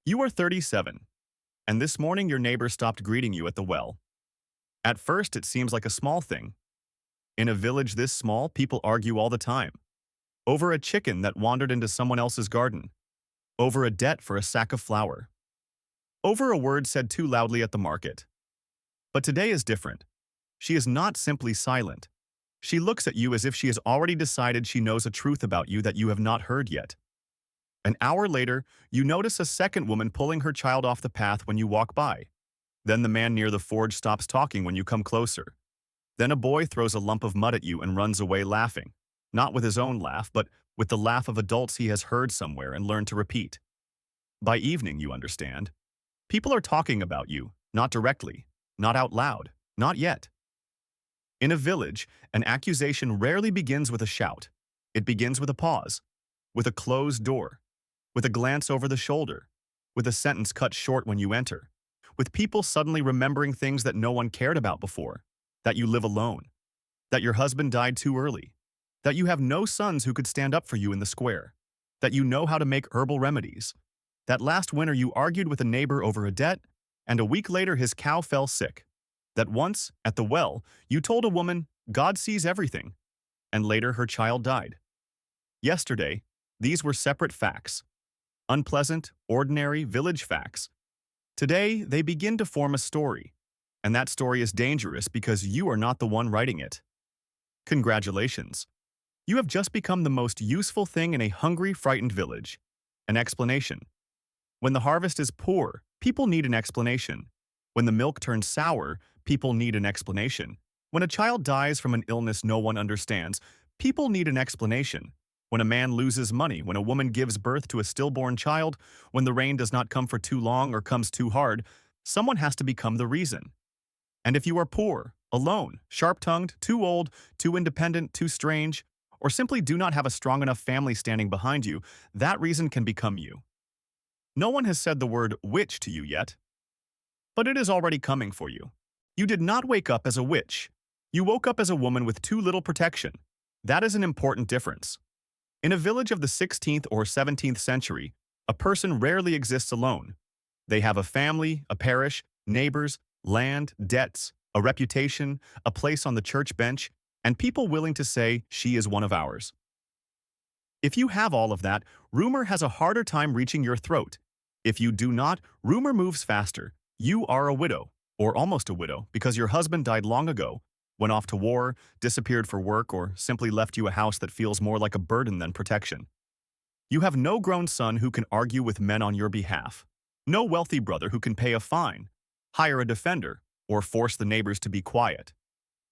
You are 37, and this morning your neighbor stopped greeting you at the well. At first, it seems like a small thing. In a village this small, people argue all the time. Over a chicken that wandered into someone else's garden. Over a debt for a sack of flour. Over a word said too loudly at the market. But today is different. She is not simply silent. She looks at you as if she has already decided she knows a truth about you that you have not heard yet. An hour later, you notice a second woman pulling her child off the path when you walk by. Then the man near the forge stops talking when you come closer. Then a boy throws a lump of mud at you and runs away laughing, not with his own laugh, but with the laugh of adults he has heard somewhere and learned to repeat. By evening, you understand. People are talking about you, not directly, not out loud, not yet. In a village, an accusation rarely begins with a shout. It begins with a pause, with a closed door, with a glance over the shoulder, with a sentence cut short when you enter, with people suddenly remembering things that no one cared about before, that you live alone, that your husband died too early, that you have no sons who could stand up for you in the square, that you know how to make herbal remedies, that last winter you argued with a neighbor over a debt, and a week later his cow fell sick, that once, at the well, you told a woman, God sees everything, and later her child died. Yesterday, these were separate facts. Unpleasant, ordinary village facts. Today, they begin to form a story, and that story is dangerous because you are not the one writing it. Congratulations. You have just become the most useful thing in a hungry, frightened village. An explanation. When the harvest is poor, people need an explanation. When the milk turns sour, people need an explanation. When a child dies from an illness no one understands, people need an explanation. When a man loses money, when a woman gives birth to a stillborn child, when the rain does not come for too long or comes too hard, someone has to become the reason. And if you are poor, alone, sharp-tongued, too old, too independent, too strange, or simply do not have a strong enough family standing behind you, that reason can become you. No one has said the word witch to you yet, but it is already coming for you. You did not wake up as a witch. You woke up as a woman with too little protection. That is an important difference. In a village of the 16th or 17th century, a person rarely exists alone. They have a family, a parish, neighbors, land, debts, a reputation, a place on the church bench, and people willing to say, she is one of ours. If you have all of that, rumor has a harder time reaching your throat. If you do not, rumor moves faster. You are a widow, or almost a widow, because your husband died long ago, went off to war, disappeared for work, or simply left you a house that feels more like a burden than protection. You have no grown son who can argue with men on your behalf, no wealthy brother who can pay a fine, hire a defender, or force the neighbors to be quiet.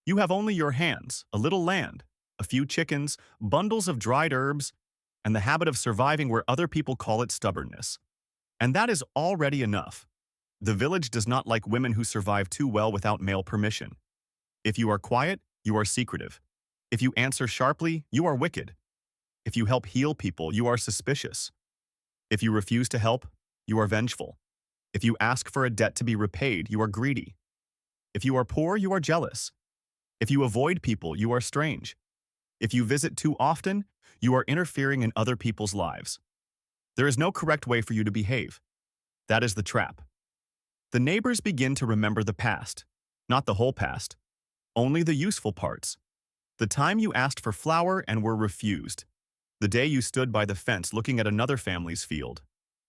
You have only your hands, a little land, a few chickens, bundles of dried herbs, and the habit of surviving where other people call it stubbornness. And that is already enough. The village does not like women who survive too well without male permission. If you are quiet, you are secretive. If you answer sharply, you are wicked. If you help heal people, you are suspicious. If you refuse to help, you are vengeful. If you ask for a debt to be repaid, you are greedy. If you are poor, you are jealous. If you avoid people, you are strange. If you visit too often, you are interfering in other people's lives. There is no correct way for you to behave. That is the trap. The neighbors begin to remember the past, not the whole past, only the useful parts. The time you asked for flour and were refused. The day you stood by the fence looking at another family's field.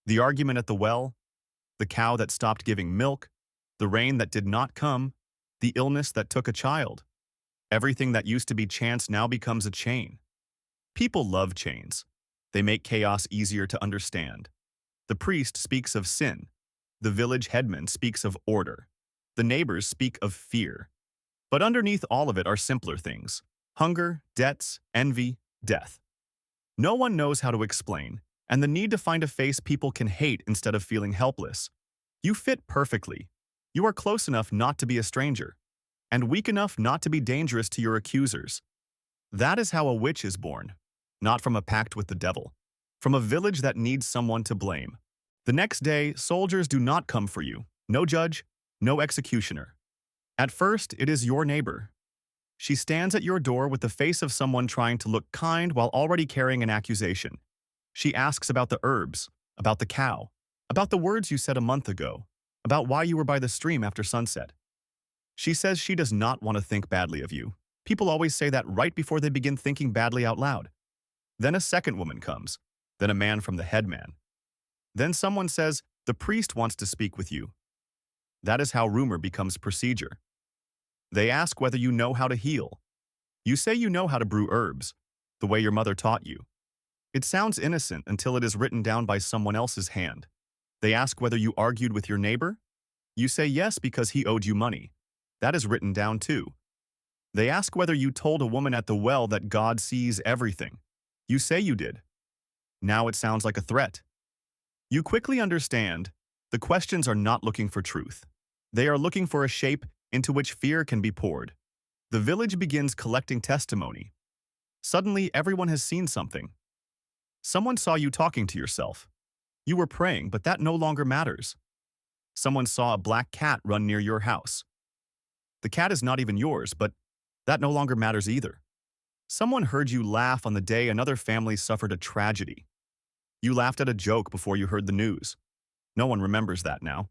The argument at the well. The cow that stopped giving milk. The rain that did not come. The illness that took a child. Everything that used to be chance now becomes a chain. People love chains. They make chaos easier to understand. The priest speaks of sin. The village headman speaks of order. The neighbors speak of fear. But underneath all of it are simpler things. Hunger, debts, envy, death. No one knows how to explain, and the need to find a face people can hate instead of feeling helpless. You fit perfectly. You are close enough not to be a stranger, and weak enough not to be dangerous to your accusers. That is how a witch is born, not from a pact with the devil, from a village that needs someone to blame. The next day, soldiers do not come for you. No judge, no executioner. At first, it is your neighbor. She stands at your door with the face of someone trying to look kind while already carrying an accusation. She asks about the herbs, about the cow, about the words you said a month ago, about why you were by the stream after sunset. She says she does not want to think badly of you. People always say that right before they begin thinking badly out loud. Then a second woman comes, then a man from the headman. Then someone says, the priest wants to speak with you. That is how rumor becomes procedure. They ask whether you know how to heal. You say you know how to brew herbs, the way your mother taught you. It sounds innocent until it is written down by someone else's hand. They ask whether you argued with your neighbor. You say yes because he owed you money. That is written down too. They ask whether you told a woman at the well that God sees everything. You say you did. Now it sounds like a threat. You quickly understand the questions are not looking for truth. They are looking for a shape into which fear can be poured. The village begins collecting testimony. Suddenly, everyone has seen something. Someone saw you talking to yourself. You were praying, but that no longer matters. Someone saw a black cat run near your house. The cat is not even yours, but that no longer matters either. Someone heard you laugh on the day another family suffered a tragedy. You laughed at a joke before you heard the news. No one remembers that now.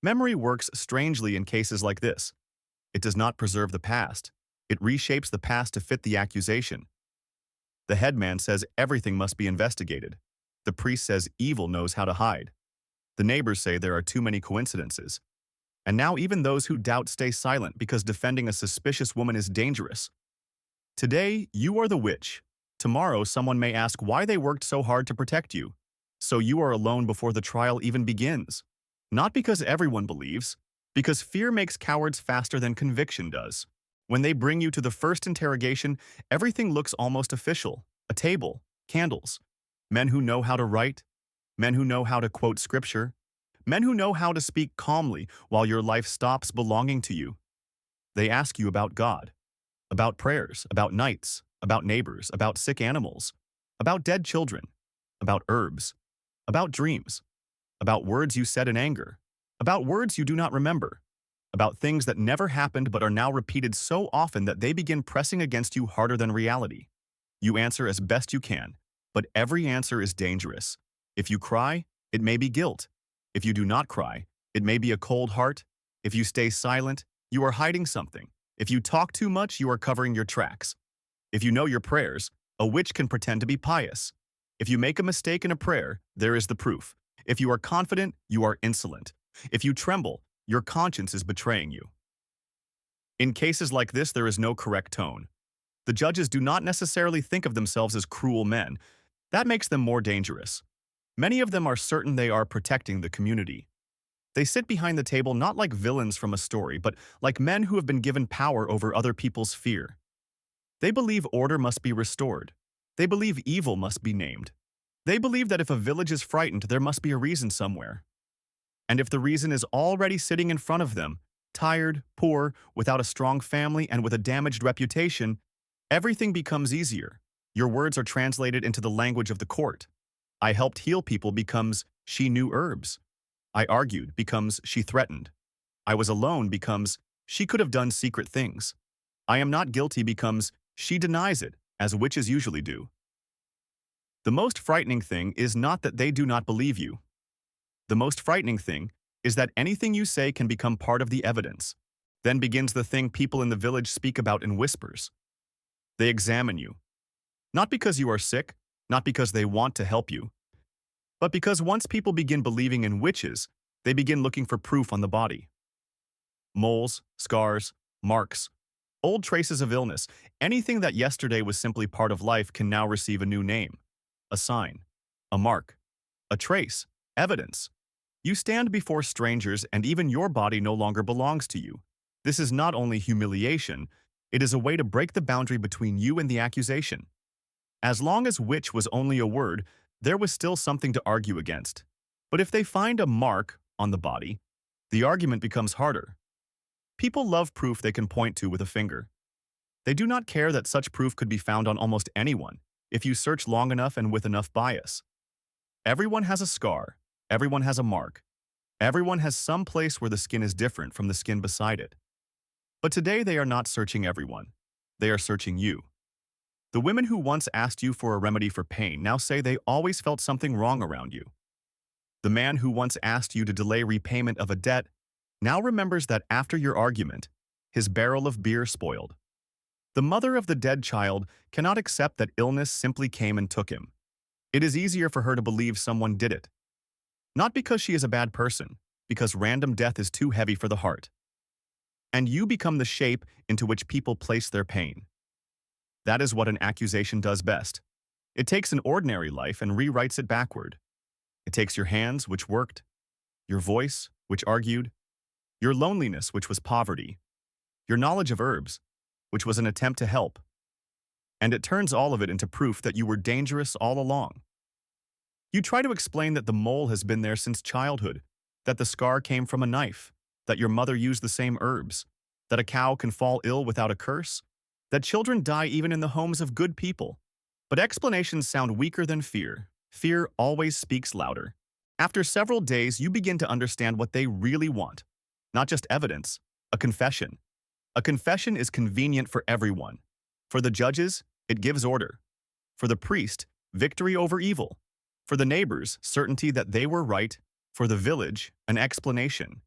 Memory works strangely in cases like this. It does not preserve the past. It reshapes the past to fit the accusation. The headman says everything must be investigated. The priest says evil knows how to hide. The neighbors say there are too many coincidences. And now even those who doubt stay silent because defending a suspicious woman is dangerous. Today, you are the witch. Tomorrow, someone may ask why they worked so hard to protect you. So you are alone before the trial even begins. Not because everyone believes, because fear makes cowards faster than conviction does. When they bring you to the first interrogation, everything looks almost official. A table, candles, men who know how to write, men who know how to quote scripture, men who know how to speak calmly while your life stops belonging to you. They ask you about God, about prayers, about nights, about neighbors, about sick animals, about dead children, about herbs, about dreams, about words you said in anger, about words you do not remember, about things that never happened but are now repeated so often that they begin pressing against you harder than reality. You answer as best you can, but every answer is dangerous. If you cry, it may be guilt. If you do not cry, it may be a cold heart. If you stay silent, you are hiding something. If you talk too much, you are covering your tracks. If you know your prayers, a witch can pretend to be pious. If you make a mistake in a prayer, there is the proof. If you are confident, you are insolent. If you tremble, your conscience is betraying you. In cases like this, there is no correct tone. The judges do not necessarily think of themselves as cruel men. That makes them more dangerous. Many of them are certain they are protecting the community. They sit behind the table not like villains from a story, but like men who have been given power over other people's fear. They believe order must be restored. They believe evil must be named. They believe that if a village is frightened, there must be a reason somewhere. And if the reason is already sitting in front of them, tired, poor, without a strong family, and with a damaged reputation, everything becomes easier. Your words are translated into the language of the court. I helped heal people becomes she knew herbs. I argued becomes she threatened. I was alone becomes she could have done secret things. I am not guilty becomes she denies it, as witches usually do. The most frightening thing is not that they do not believe you. The most frightening thing is that anything you say can become part of the evidence. Then begins the thing people in the village speak about in whispers. They examine you. Not because you are sick, not because they want to help you, but because once people begin believing in witches, they begin looking for proof on the body. Moles, scars, marks, old traces of illness, anything that yesterday was simply part of life can now receive a new name, a sign, a mark, a trace, evidence. You stand before strangers and even your body no longer belongs to you. This is not only humiliation, it is a way to break the boundary between you and the accusation. As long as witch was only a word, there was still something to argue against. But if they find a mark on the body, the argument becomes harder. People love proof they can point to with a finger. They do not care that such proof could be found on almost anyone, if you search long enough and with enough bias. Everyone has a scar. Everyone has a mark. Everyone has some place where the skin is different from the skin beside it. But today they are not searching everyone. They are searching you. The women who once asked you for a remedy for pain now say they always felt something wrong around you. The man who once asked you to delay repayment of a debt now remembers that after your argument, his barrel of beer spoiled. The mother of the dead child cannot accept that illness simply came and took him. It is easier for her to believe someone did it. Not because she is a bad person, because random death is too heavy for the heart. And you become the shape into which people place their pain. That is what an accusation does best. It takes an ordinary life and rewrites it backward. It takes your hands, which worked, your voice, which argued, your loneliness, which was poverty, your knowledge of herbs, which was an attempt to help, and it turns all of it into proof that you were dangerous all along. You try to explain that the mole has been there since childhood, that the scar came from a knife, that your mother used the same herbs, that a cow can fall ill without a curse, that children die even in the homes of good people. But explanations sound weaker than fear. Fear always speaks louder. After several days, you begin to understand what they really want. Not just evidence, a confession. A confession is convenient for everyone. For the judges, it gives order. For the priest, victory over evil. For the neighbors, certainty that they were right. For the village, an explanation.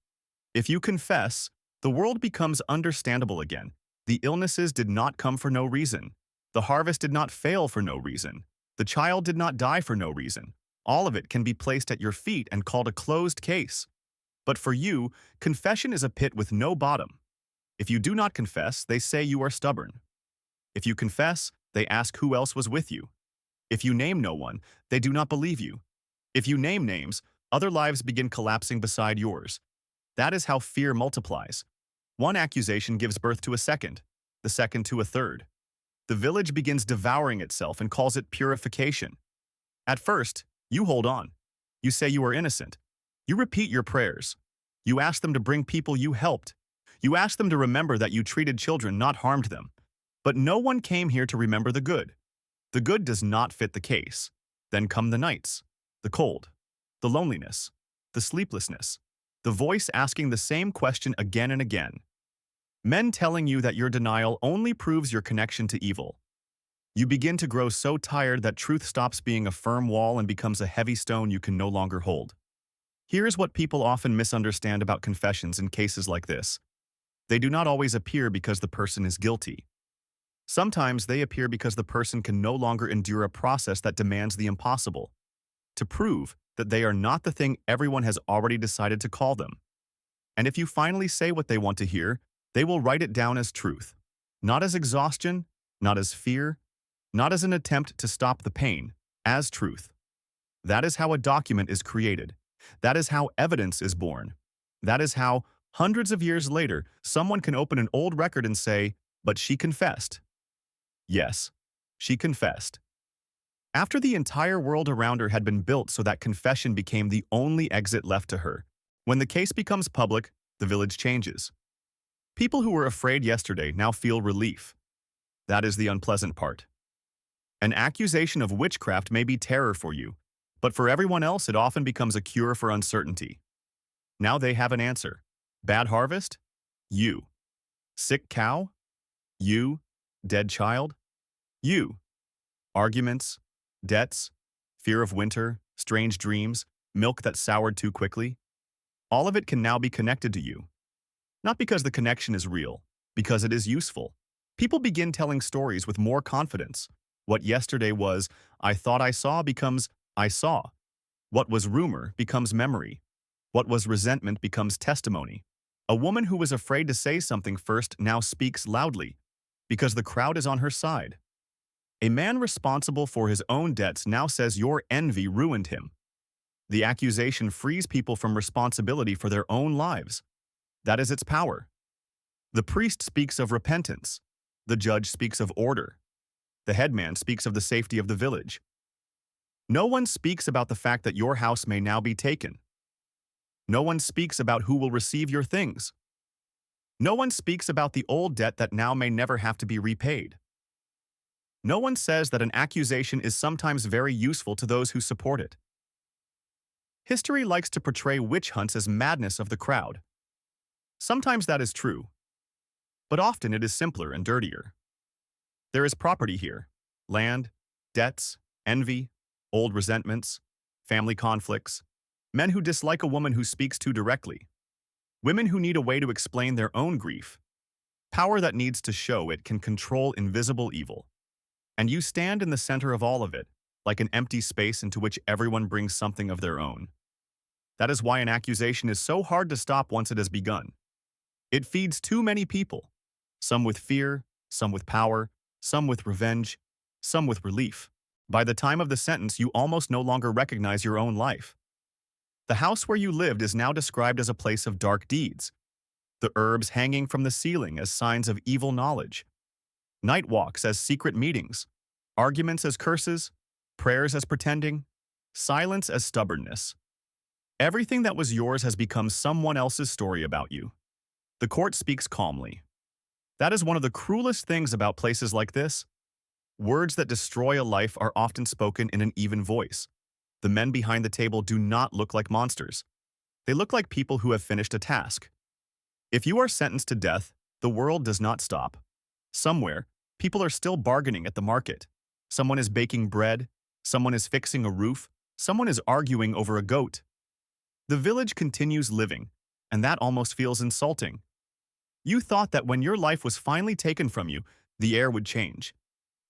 If you confess, the world becomes understandable again. The illnesses did not come for no reason. The harvest did not fail for no reason. The child did not die for no reason. All of it can be placed at your feet and called a closed case. But for you, confession is a pit with no bottom. If you do not confess, they say you are stubborn. If you confess, they ask who else was with you. If you name no one, they do not believe you. If you name names, other lives begin collapsing beside yours. That is how fear multiplies. One accusation gives birth to a second, the second to a third. The village begins devouring itself and calls it purification. At first, you hold on. You say you are innocent. You repeat your prayers. You ask them to bring people you helped. You ask them to remember that you treated children, not harmed them. But no one came here to remember the good. The good does not fit the case. Then come the nights, the cold, the loneliness, the sleeplessness, the voice asking the same question again and again. Men telling you that your denial only proves your connection to evil. You begin to grow so tired that truth stops being a firm wall and becomes a heavy stone you can no longer hold. Here's what people often misunderstand about confessions in cases like this. They do not always appear because the person is guilty. Sometimes they appear because the person can no longer endure a process that demands the impossible, to prove that they are not the thing everyone has already decided to call them. And if you finally say what they want to hear, they will write it down as truth, not as exhaustion, not as fear, not as an attempt to stop the pain, as truth. That is how a document is created. That is how evidence is born. That is how, hundreds of years later, someone can open an old record and say, "But she confessed." Yes, she confessed. After the entire world around her had been built so that confession became the only exit left to her, when the case becomes public, the village changes. People who were afraid yesterday now feel relief. That is the unpleasant part. An accusation of witchcraft may be terror for you, but for everyone else it often becomes a cure for uncertainty. Now they have an answer. Bad harvest? You. Sick cow? You. Dead child? You. Arguments? Debts? Fear of winter? Strange dreams? Milk that soured too quickly? All of it can now be connected to you. Not because the connection is real, because it is useful. People begin telling stories with more confidence. What yesterday was, "I thought I saw," becomes, "I saw." What was rumor becomes memory. What was resentment becomes testimony. A woman who was afraid to say something first now speaks loudly, because the crowd is on her side. A man responsible for his own debts now says your envy ruined him. The accusation frees people from responsibility for their own lives. That is its power. The priest speaks of repentance. The judge speaks of order. The headman speaks of the safety of the village. No one speaks about the fact that your house may now be taken. No one speaks about who will receive your things. No one speaks about the old debt that now may never have to be repaid. No one says that an accusation is sometimes very useful to those who support it. History likes to portray witch hunts as madness of the crowd. Sometimes that is true, but often it is simpler and dirtier. There is property here, land, debts, envy, old resentments, family conflicts. Men who dislike a woman who speaks too directly. Women who need a way to explain their own grief. Power that needs to show it can control invisible evil. And you stand in the center of all of it, like an empty space into which everyone brings something of their own. That is why an accusation is so hard to stop once it has begun. It feeds too many people, some with fear, some with power, some with revenge, some with relief. By the time of the sentence, you almost no longer recognize your own life. The house where you lived is now described as a place of dark deeds, the herbs hanging from the ceiling as signs of evil knowledge, night walks as secret meetings, arguments as curses, prayers as pretending, silence as stubbornness. Everything that was yours has become someone else's story about you. The court speaks calmly. That is one of the cruelest things about places like this. Words that destroy a life are often spoken in an even voice. The men behind the table do not look like monsters. They look like people who have finished a task. If you are sentenced to death, the world does not stop. Somewhere, people are still bargaining at the market. Someone is baking bread, someone is fixing a roof, someone is arguing over a goat. The village continues living, and that almost feels insulting. You thought that when your life was finally taken from you, the air would change.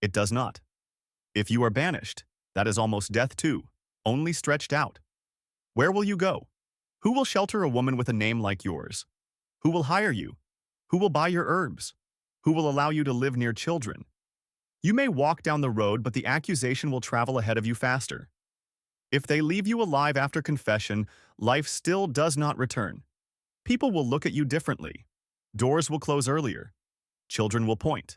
It does not. If you are banished, that is almost death too, only stretched out. Where will you go? Who will shelter a woman with a name like yours? Who will hire you? Who will buy your herbs? Who will allow you to live near children? You may walk down the road, but the accusation will travel ahead of you faster. If they leave you alive after confession, life still does not return. People will look at you differently. Doors will close earlier. Children will point.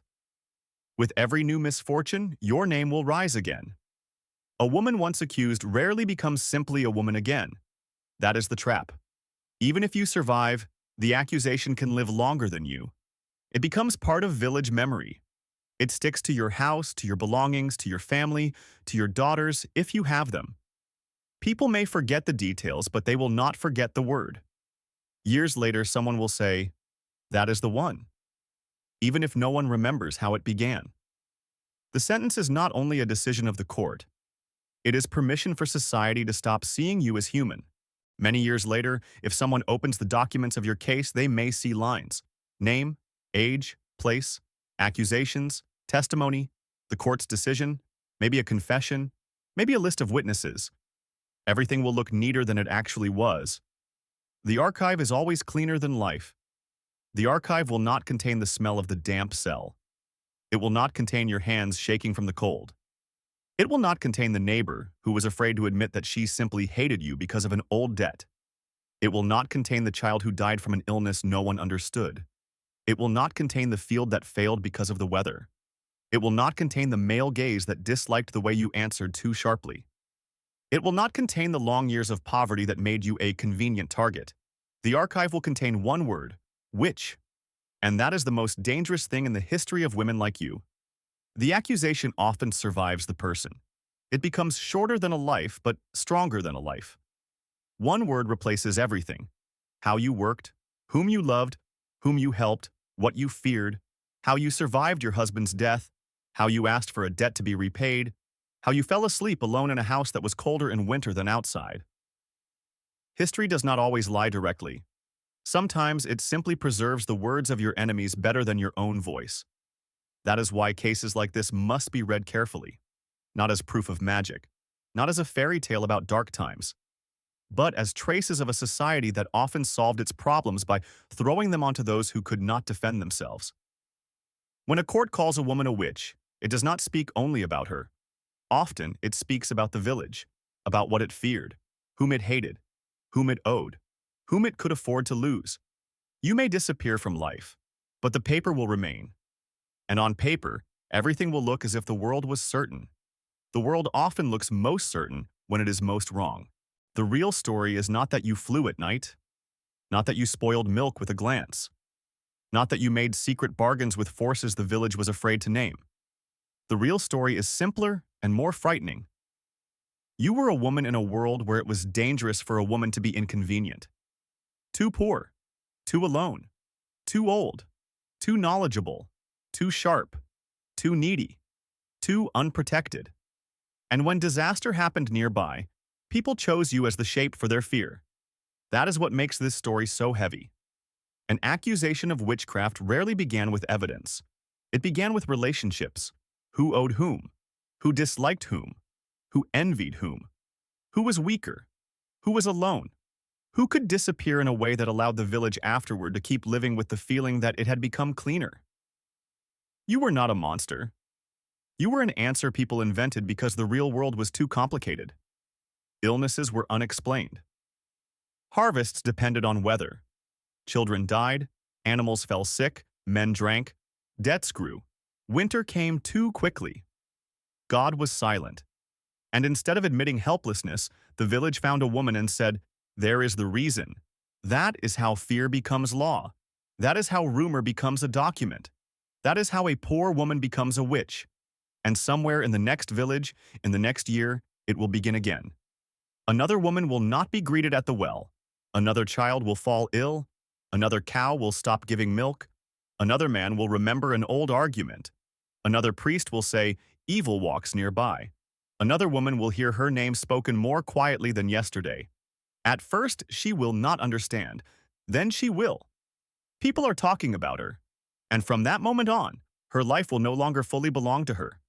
With every new misfortune, your name will rise again. A woman once accused rarely becomes simply a woman again. That is the trap. Even if you survive, the accusation can live longer than you. It becomes part of village memory. It sticks to your house, to your belongings, to your family, to your daughters, if you have them. People may forget the details, but they will not forget the word. Years later, someone will say, "That is the one," even if no one remembers how it began. The sentence is not only a decision of the court. It is permission for society to stop seeing you as human. Many years later, if someone opens the documents of your case, they may see lines: name, age, place, accusations, testimony, the court's decision, maybe a confession, maybe a list of witnesses. Everything will look neater than it actually was. The archive is always cleaner than life. The archive will not contain the smell of the damp cell. It will not contain your hands shaking from the cold. It will not contain the neighbor who was afraid to admit that she simply hated you because of an old debt. It will not contain the child who died from an illness no one understood. It will not contain the field that failed because of the weather. It will not contain the male gaze that disliked the way you answered too sharply. It will not contain the long years of poverty that made you a convenient target. The archive will contain one word: witch. And that is the most dangerous thing in the history of women like you. The accusation often survives the person. It becomes shorter than a life, but stronger than a life. One word replaces everything: how you worked, whom you loved, whom you helped, what you feared, how you survived your husband's death, how you asked for a debt to be repaid, how you fell asleep alone in a house that was colder in winter than outside. History does not always lie directly. Sometimes it simply preserves the words of your enemies better than your own voice. That is why cases like this must be read carefully, not as proof of magic, not as a fairy tale about dark times, but as traces of a society that often solved its problems by throwing them onto those who could not defend themselves. When a court calls a woman a witch, it does not speak only about her. Often, it speaks about the village, about what it feared, whom it hated, whom it owed, whom it could afford to lose. You may disappear from life, but the paper will remain. And on paper, everything will look as if the world was certain. The world often looks most certain when it is most wrong. The real story is not that you flew at night, not that you spoiled milk with a glance, not that you made secret bargains with forces the village was afraid to name. The real story is simpler and more frightening. You were a woman in a world where it was dangerous for a woman to be inconvenient. Too poor, too alone, too old, too knowledgeable, too sharp, too needy, too unprotected. And when disaster happened nearby, People chose you as the shape for their fear. That is what makes this story so heavy. An accusation of witchcraft rarely began with evidence. It began with relationships. Who owed whom? Who disliked whom? Who envied whom? Who was weaker? Who was alone? Who could disappear in a way that allowed the village afterward to keep living with the feeling that it had become cleaner? You were not a monster. You were an answer people invented because the real world was too complicated. Illnesses were unexplained. Harvests depended on weather. Children died, animals fell sick, men drank, debts grew. Winter came too quickly. God was silent. And instead of admitting helplessness, the village found a woman and said, "There is the reason." That is how fear becomes law. That is how rumor becomes a document. That is how a poor woman becomes a witch. And somewhere in the next village, in the next year, it will begin again. Another woman will not be greeted at the well. Another child will fall ill. Another cow will stop giving milk. Another man will remember an old argument. Another priest will say, "Evil walks nearby." Another woman will hear her name spoken more quietly than yesterday. At first, she will not understand. Then she will. People are talking about her. And from that moment on, her life will no longer fully belong to her.